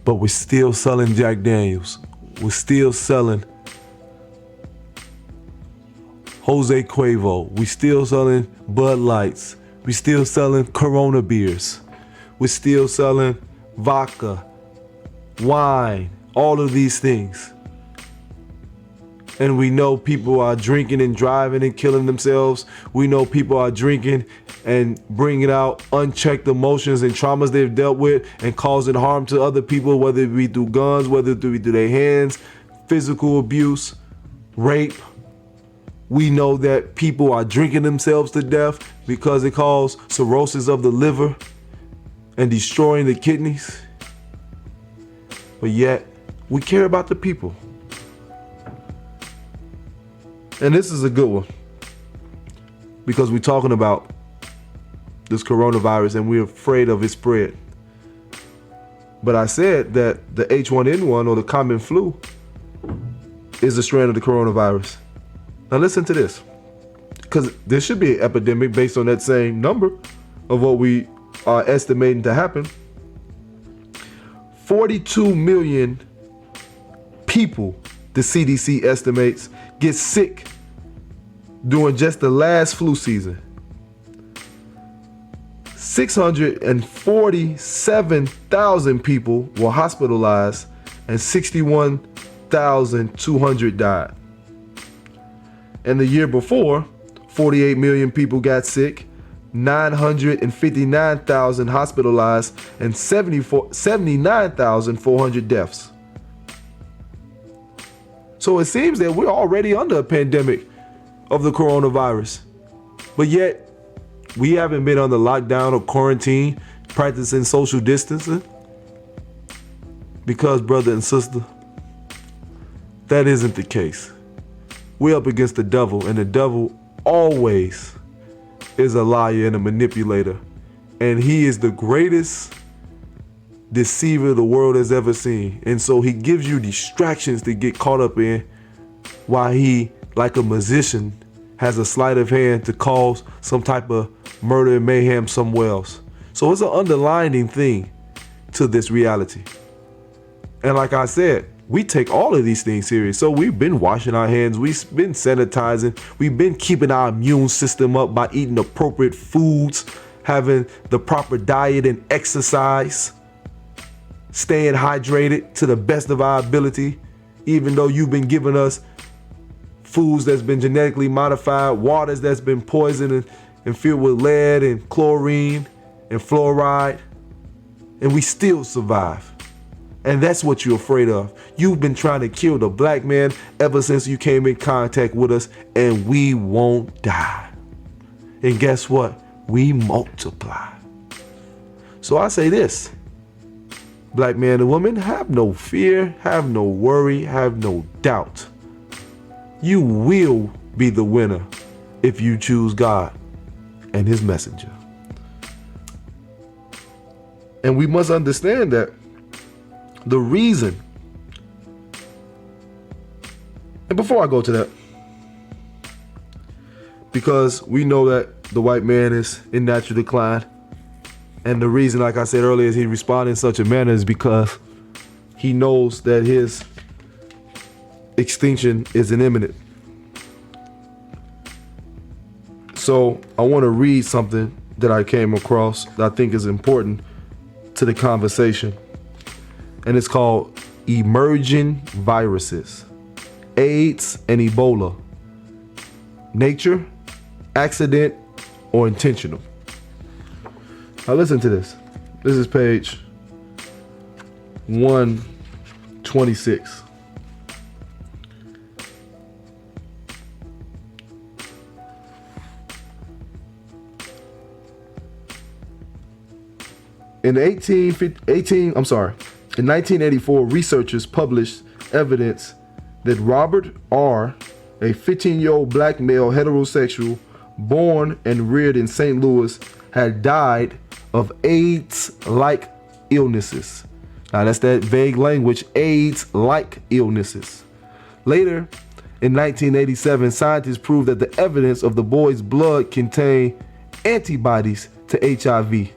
But we're still selling Jack Daniels. We're still selling Jose Cuervo. We're still selling Bud Lights. We're still selling Corona beers. We're still selling vodka, wine, all of these things. And we know people are drinking and driving and killing themselves. We know people are drinking and bringing out unchecked emotions and traumas they've dealt with and causing harm to other people, whether it be through guns, whether it be through their hands, physical abuse, rape. We know that people are drinking themselves to death because it causes cirrhosis of the liver and destroying the kidneys. But yet, we care about the people. And this is a good one because we're talking about this coronavirus and we're afraid of its spread. But I said that the H1N1 or the common flu is a strand of the coronavirus. Now listen to this, because there should be an epidemic based on that same number of what we are estimating to happen. 42 million people, the CDC estimates, get sick during just the last flu season. 647,000 people were hospitalized and 61,200 died. And the year before, 48 million people got sick, 959,000 hospitalized, and 79,400 deaths. So it seems that we're already under a pandemic of the coronavirus. But yet, we haven't been under lockdown or quarantine, practicing social distancing. Because, brother and sister, that isn't the case. We're up against the devil, and the devil always is a liar and a manipulator. And he is the greatest deceiver the world has ever seen. And so he gives you distractions to get caught up in, while he, like a musician, has a sleight of hand to cause some type of murder and mayhem somewhere else. So it's an underlying thing to this reality. And like I said, we take all of these things serious. So we've been washing our hands, we've been sanitizing, we've been keeping our immune system up by eating appropriate foods, having the proper diet and exercise, staying hydrated to the best of our ability, even though you've been giving us foods that's been genetically modified, waters that's been poisoned and filled with lead and chlorine and fluoride, and we still survive. And that's what you're afraid of. You've been trying to kill the black man ever since you came in contact with us, and we won't die. And guess what? We multiply. So I say this, black man and woman, have no fear, have no worry, have no doubt. You will be the winner if you choose God and his messenger. And we must understand that the reason, and before I go to that, because we know that the white man is in natural decline, and the reason, like I said earlier, is he responded in such a manner is because he knows that his extinction is imminent. So I want to read something that I came across that I think is important to the conversation. And it's called Emerging Viruses, AIDS and Ebola. Nature, accident, or intentional. Now listen to this. This is page 126. In 1984, researchers published evidence that Robert R., a 15-year-old black male heterosexual born and reared in St. Louis, had died of AIDS-like illnesses. Now that's that vague language, AIDS-like illnesses. Later, in 1987, scientists proved that the evidence of the boy's blood contained antibodies to HIV.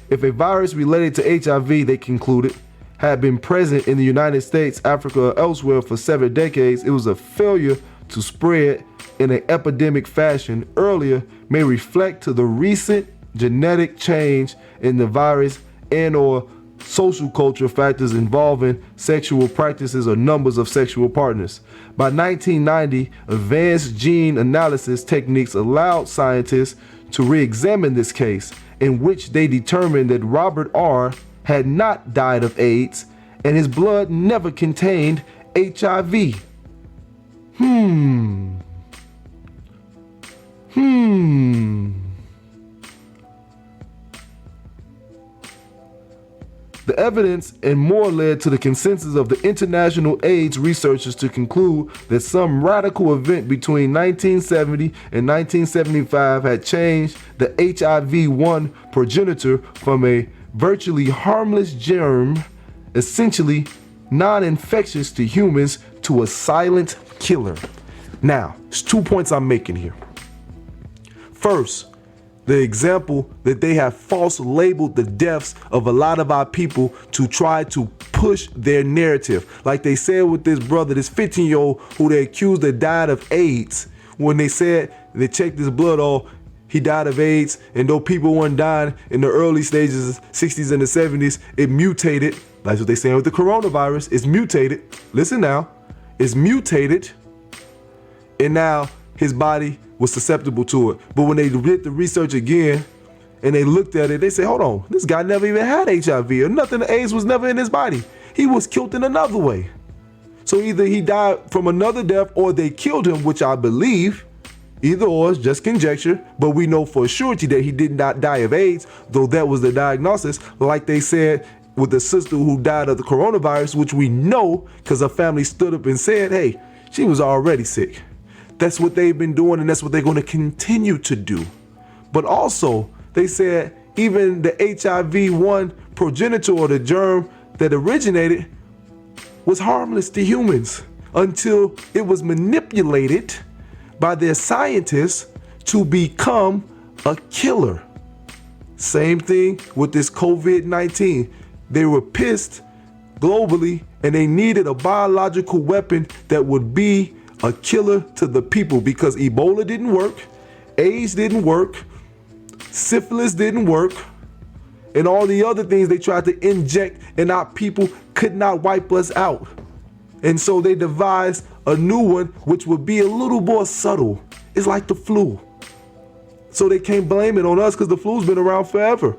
If a virus related to HIV, they concluded, had been present in the United States, Africa, or elsewhere for 7 decades, it was a failure to spread in an epidemic fashion earlier may reflect to the recent genetic change in the virus and/or social culture factors involving sexual practices or numbers of sexual partners. By 1990, advanced gene analysis techniques allowed scientists to re-examine this case, in which they determined that Robert R. had not died of AIDS and his blood never contained HIV. The evidence and more led to the consensus of the international AIDS researchers to conclude that some radical event between 1970 and 1975 had changed the HIV-1 progenitor from a virtually harmless germ, essentially non-infectious to humans, to a silent killer. Now, there's 2 points I'm making here. First, the example that they have false labeled the deaths of a lot of our people to try to push their narrative. Like they said with this brother, this 15-year-old who they accused that died of AIDS. When they said they checked his blood, he died of AIDS, and though people weren't dying in the early stages, 60s and the 70s, it mutated. That's what they're saying with the coronavirus. It's mutated. Listen now. It's mutated, and now his body was susceptible to it. But when they did the research again and they looked at it, they say, hold on, this guy never even had HIV or nothing. The AIDS was never in his body. He was killed in another way. So either he died from another death or they killed him, which I believe. Either or is just conjecture, but we know for surety that he did not die of AIDS, though that was the diagnosis, like they said with the sister who died of the coronavirus, which we know because her family stood up and said, hey, she was already sick. That's what they've been doing, and that's what they're going to continue to do. But also, they said even the HIV-1 progenitor, or the germ that originated, was harmless to humans until it was manipulated by their scientists to become a killer. Same thing with this COVID-19. They were pissed globally, and they needed a biological weapon that would be a killer to the people, because Ebola didn't work, AIDS didn't work, syphilis didn't work, and all the other things they tried to inject in our people could not wipe us out. And so they devised a new one which would be a little more subtle. It's like the flu. So they can't blame it on us because the flu's been around forever.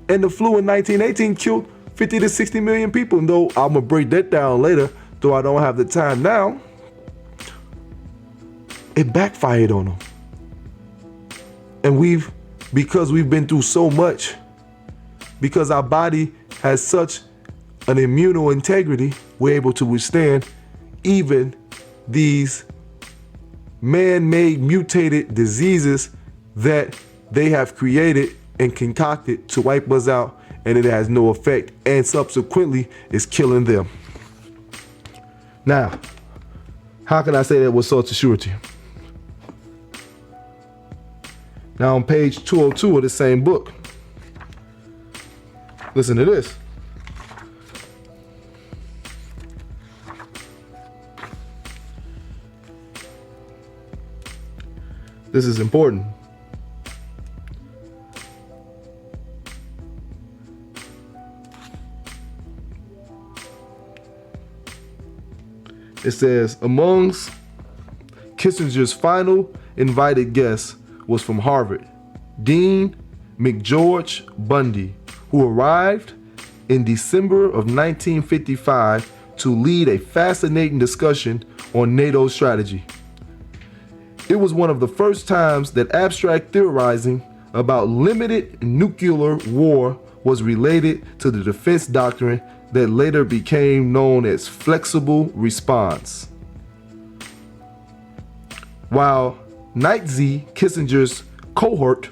And the flu in 1918 killed 50 to 60 million people. And though I'm gonna break that down later, though I don't have the time now, it backfired on them. And because we've been through so much, because our body has such an immuno integrity, we're able to withstand even these man-made mutated diseases that they have created and concocted to wipe us out, and it has no effect, and subsequently is killing them. Now, how can I say that with such a surety? Now on page 202 of the same book, listen to this. This is important. It says, amongst Kissinger's final invited guests was from Harvard, Dean McGeorge Bundy, who arrived in December of 1955 to lead a fascinating discussion on NATO strategy. It was one of the first times that abstract theorizing about limited nuclear war was related to the defense doctrine that later became known as flexible response. While Nightzy Kissinger's cohort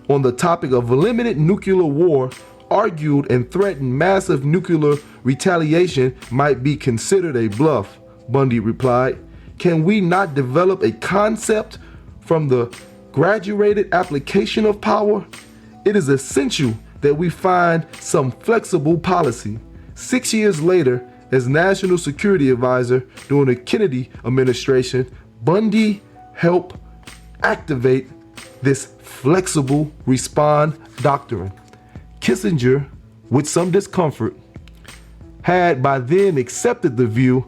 on the topic of limited nuclear war argued and threatened massive nuclear retaliation might be considered a bluff, Bundy replied, can we not develop a concept from the graduated application of power? It is essential that we find some flexible policy. 6 years later, as National Security Advisor during the Kennedy administration, Bundy helped activate this flexible response doctrine. Kissinger, with some discomfort, had by then accepted the view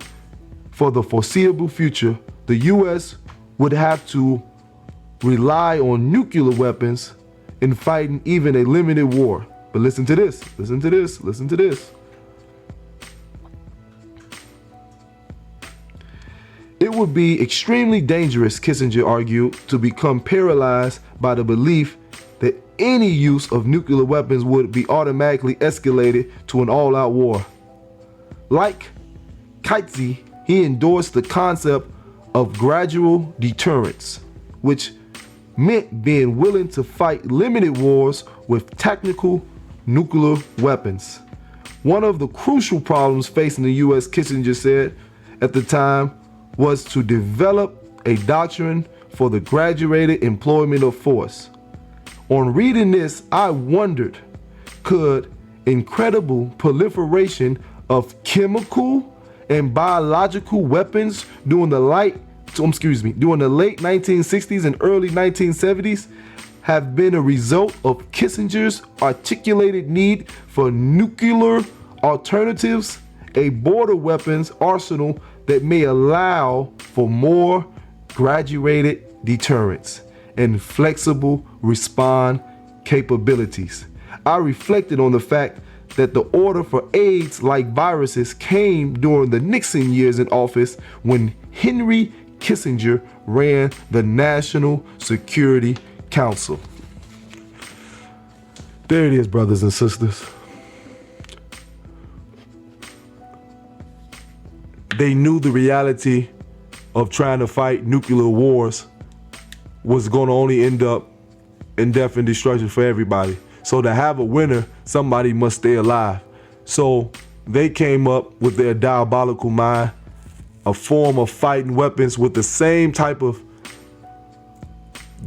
for the foreseeable future, the U.S. would have to rely on nuclear weapons in fighting even a limited war. But listen to this, listen to this, listen to this. It would be extremely dangerous, Kissinger argued, to become paralyzed by the belief that any use of nuclear weapons would be automatically escalated to an all-out war. Like Nightzy, he endorsed the concept of gradual deterrence, which meant being willing to fight limited wars with tactical nuclear weapons. One of the crucial problems facing the U.S., Kissinger said at the time, was to develop a doctrine for the graduated employment of force. On reading this, I wondered, could incredible proliferation of chemical and biological weapons during the late 1960s and early 1970s have been a result of Kissinger's articulated need for nuclear alternatives, a border weapons arsenal that may allow for more graduated deterrence and flexible response capabilities. I reflected on the fact that the order for AIDS-like viruses came during the Nixon years in office when Henry Kissinger ran the National Security Council. There it is, brothers and sisters. They knew the reality of trying to fight nuclear wars was going to only end up in death and destruction for everybody. So to have a winner, somebody must stay alive. So they came up with their diabolical mind, a form of fighting weapons with the same type of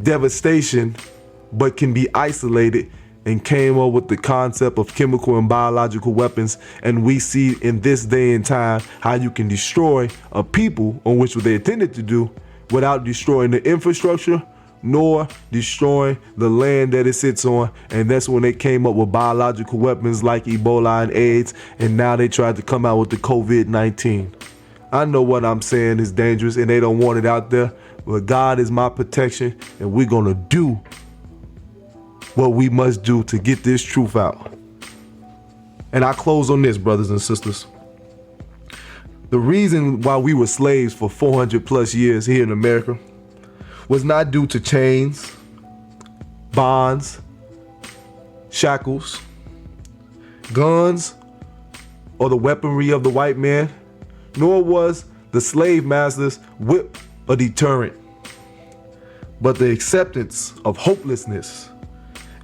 devastation, but can be isolated, and came up with the concept of chemical and biological weapons. And we see in this day and time how you can destroy a people on which they intended to do without destroying the infrastructure nor destroying the land that it sits on. And that's when they came up with biological weapons like Ebola and AIDS, and now they tried to come out with the COVID-19. I know what I'm saying is dangerous and they don't want it out there, but God is my protection, and we're gonna do what we must do to get this truth out. And I close on this, brothers and sisters. The reason why we were slaves for 400 plus years here in America was not due to chains, bonds, shackles, guns, or the weaponry of the white man, nor was the slave master's whip a deterrent, but the acceptance of hopelessness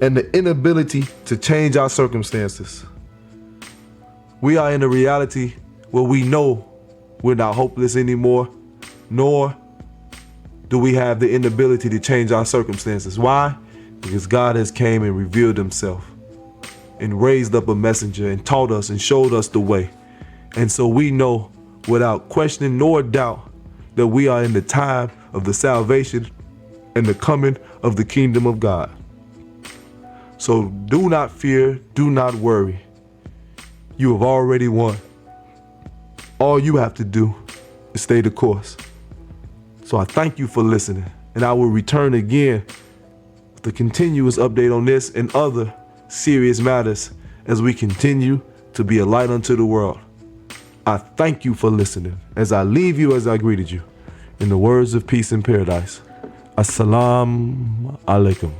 and the inability to change our circumstances. We are in a reality where we know we're not hopeless anymore, nor do we have the inability to change our circumstances. Why? Because God has came and revealed himself and raised up a messenger and taught us and showed us the way. And so we know without question nor doubt that we are in the time of the salvation and the coming of the kingdom of God. So do not fear, do not worry. You have already won. All you have to do is stay the course. So I thank you for listening, and I will return again with a continuous update on this and other serious matters as we continue to be a light unto the world. I thank you for listening as I leave you as I greeted you in the words of peace and paradise. Assalamu alaikum.